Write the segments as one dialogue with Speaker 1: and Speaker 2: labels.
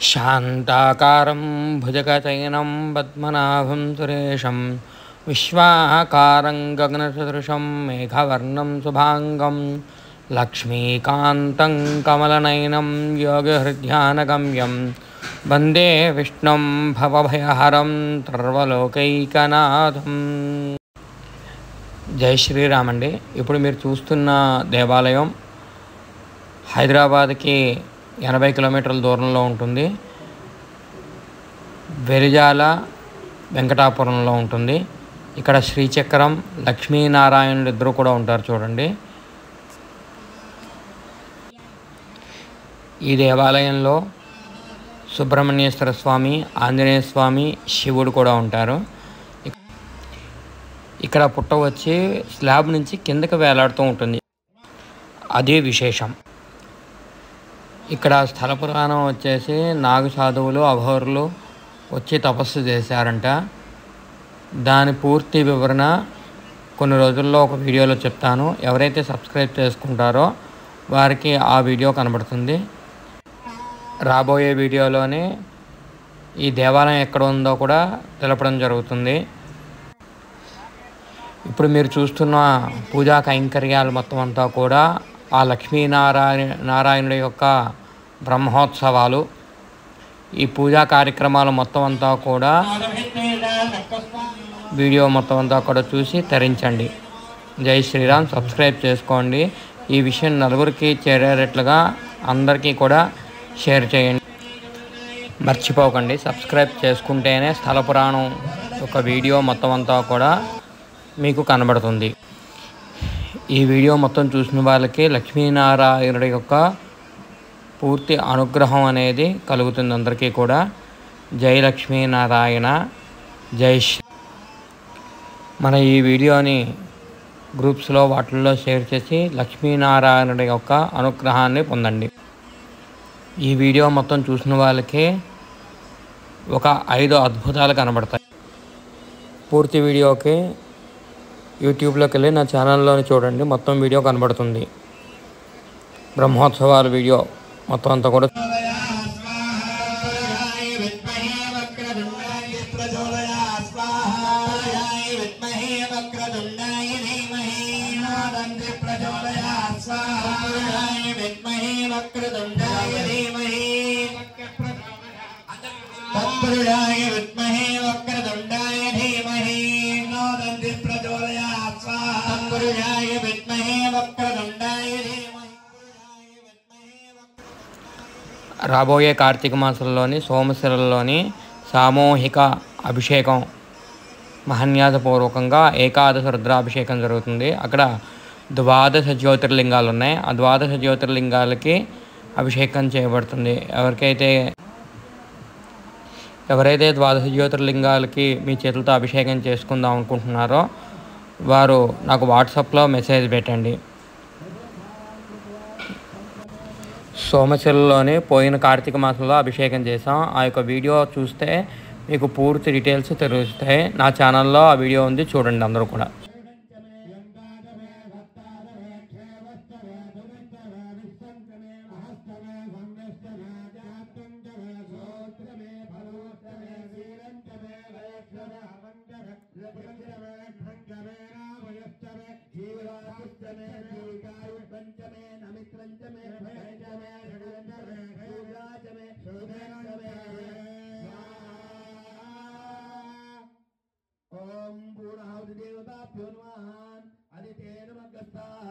Speaker 1: శాంతాకారం భుజగశయనం పద్మనాభం సురేశం విశ్వాకారం గగనసదృశం మేఘవర్ణం శుభాంగం లక్ష్మీకాంతం కమలనయనం యోగహృద్యానగమ్యం వందే విష్ణుం భవభయహరం సర్వలోకైకనాథం. జై శ్రీరామ్ అండి. ఇప్పుడు మీరు చూస్తున్న దేవాలయం హైదరాబాద్కి 80 కిలోమీటర్ల దూరంలో ఉంటుంది. వెలిజాల వెంకటాపురంలో ఉంటుంది. ఇక్కడ శ్రీచక్రం లక్ష్మీనారాయణులు ఇద్దరు కూడా ఉంటారు చూడండి. ఈ దేవాలయంలో సుబ్రహ్మణ్యేశ్వర స్వామి, ఆంజనేయ స్వామి, శివుడు కూడా ఉంటారు. ఇక్కడ పుట్ట వచ్చి స్లాబ్ నుంచి కిందకి వేలాడుతూ ఉంటుంది. అదే విశేషం. ఇక్కడ స్థల పురాణం వచ్చేసి నాగ సాధువులు, అఘోరులు వచ్చి తపస్సు చేశారంట. దాని పూర్తి వివరణ కొన్ని రోజుల్లో ఒక వీడియోలో చెప్తాను. ఎవరైతే సబ్స్క్రైబ్ చేసుకుంటారో వారికి ఆ వీడియో కనబడుతుంది. రాబోయే వీడియోలోనే ఈ దేవాలయం ఎక్కడ ఉందో కూడా తెలపడం జరుగుతుంది. ఇప్పుడు మీరు చూస్తున్న పూజా కైంకర్యాలు మొత్తం అంతా కూడా ఆ లక్ష్మీనారాయణుడి యొక్క బ్రహ్మోత్సవాలు. ఈ పూజా కార్యక్రమాలు మొత్తం అంతా కూడా వీడియో మొత్తం అంతా కూడా చూసి తరించండి. జై శ్రీరామ్. సబ్స్క్రైబ్ చేసుకోండి. ఈ విషయం నలుగురికి చేరేటట్లుగా అందరికీ కూడా షేర్ చేయండి. మర్చిపోకండి, సబ్స్క్రైబ్ చేసుకుంటేనే స్థల పురాణం ఒక వీడియో మొత్తం అంతా కూడా మీకు కనబడుతుంది. ఈ వీడియో మొత్తం చూసిన వాళ్ళకి లక్ష్మీనారాయణుడి యొక్క పూర్తి అనుగ్రహం అనేది కలుగుతుంది అందరికీ కూడా. జై లక్ష్మీనారాయణ. జై శ్రీ. మన ఈ వీడియోని గ్రూప్స్లో వాటిల్లో షేర్ చేసి లక్ష్మీనారాయణుడి యొక్క అనుగ్రహాన్ని పొందండి. ఈ వీడియో మొత్తం చూసిన వాళ్ళకి ఒక 5 అద్భుతాలు కనబడతాయి. పూర్తి వీడియోకి యూట్యూబ్లోకి వెళ్ళి నా ఛానల్లోని చూడండి. మొత్తం వీడియో కనబడుతుంది. బ్రహ్మోత్సవాల వీడియో మొత్తం అంతా కూడా రాబోయే కార్తీక మాసంలోని సోమశిరల్లోని సామూహిక అభిషేకం మహాన్యాసపూర్వకంగా ఏకాదశ రుద్రాభిషేకం జరుగుతుంది. అక్కడ 12 జ్యోతిర్లింగాలు ఉన్నాయి. ఆ 12 జ్యోతిర్లింగాలకి అభిషేకం చేయబడుతుంది. ఎవరైతే 12 జ్యోతిర్లింగాలకి మీ చేతులతో అభిషేకం చేసుకుందాం అనుకుంటున్నారో వారు నాకు వాట్సాప్లో మెసేజ్ పెట్టండి. సోమశిరలోని పోయిన కార్తీక మాసంలో అభిషేకం చేసాం. ఆ యొక్క వీడియో చూస్తే మీకు పూర్తి డీటెయిల్స్ తెలుస్తాయి. నా ఛానల్లో ఆ వీడియో ఉంది, చూడండి అందరూ కూడా.
Speaker 2: ఓం పూర్ణాహుతి దేవతాభ్యో నమః. అదితేన మగ్గస్థాః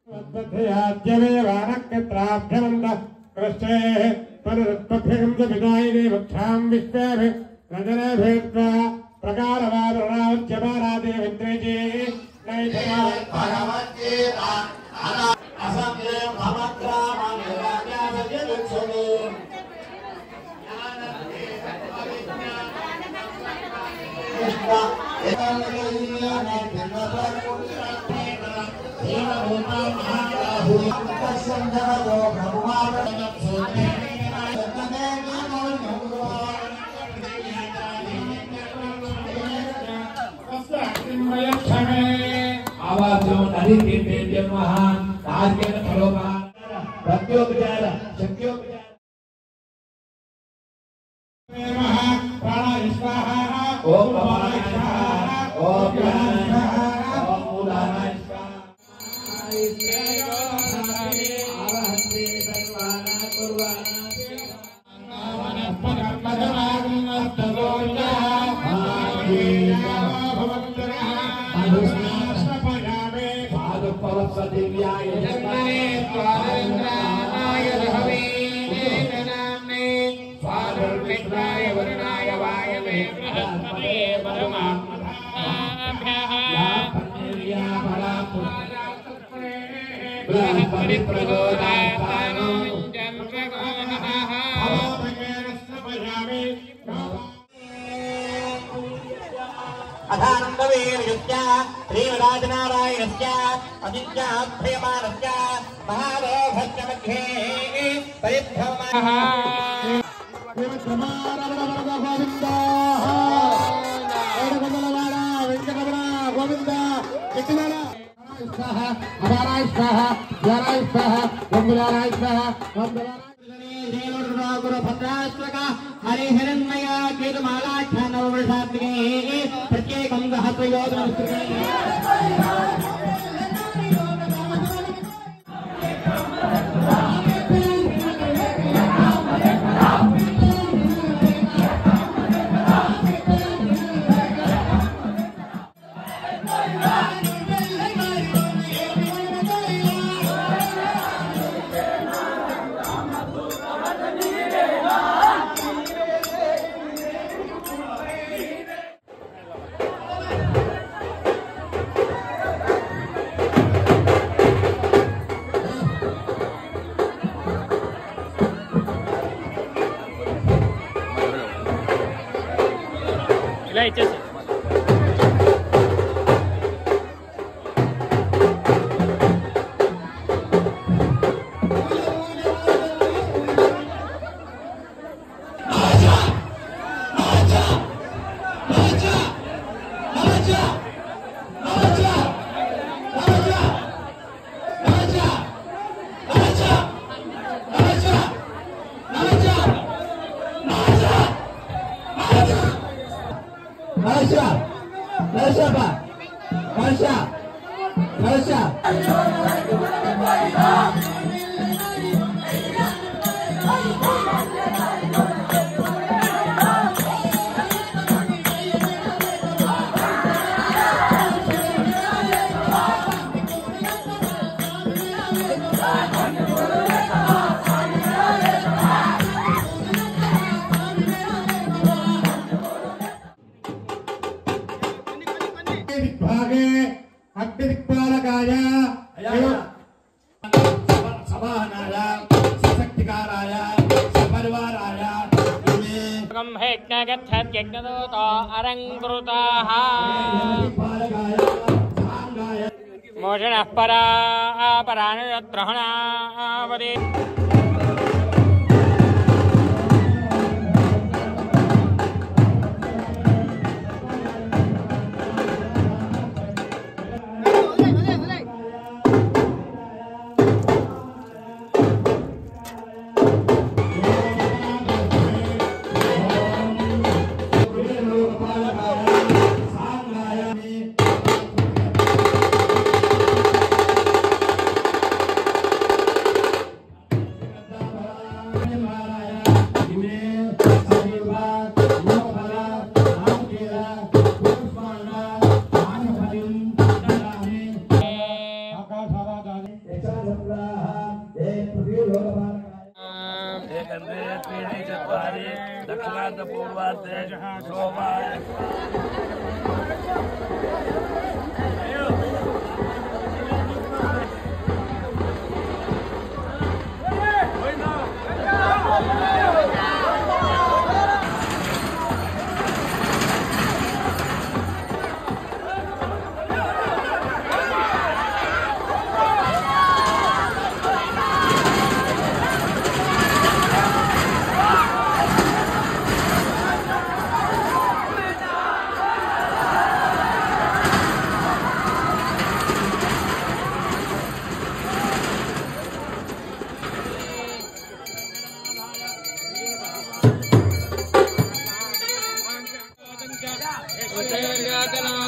Speaker 2: వద్దయాద్యవేవానక్షత్రాభ్యమంద కృష్ణే పరరత్పభ్యం సవిదాయినే వక్షాం విశ్వేభి రజనేభేత్వా ప్రకారవాదరణావచ్యమానాదే విద్రేజే నైధయా భగవద్గీతా అసంగే భవగ్రామనిరాజాసజలుక్షణే आवाज़ों नदी के महान आज के फलों शक्योपचार प्राणाय स्वाहा ओम भवाय स्वाहा ओम ज्ञानाय स्वाहा ओम मूलानाय स्वाहा आवहन्ते सर्वाना कुर्वाणा
Speaker 3: अथानन्दवीर्यस्य श्रीमदाजनारायणस्य अजित्याभ्यमानस्य महालोभस्य मध्ये परिभ्रमः हरिहरन्मय केतुमालाख्यानवर्षात्मिके प्रत्येकं सहस्रयोजनं
Speaker 1: ఇలా ఇచ్చేసి
Speaker 2: दिग्भागे अग्निदिक्पालकाय सभानाय सशक्तिकाराय सपरिवाराय
Speaker 1: हेज्ञगच्छद्यज्ञदूतो अरङ्कृताः मोषणः परानुयद्ग्रहणावदि सकला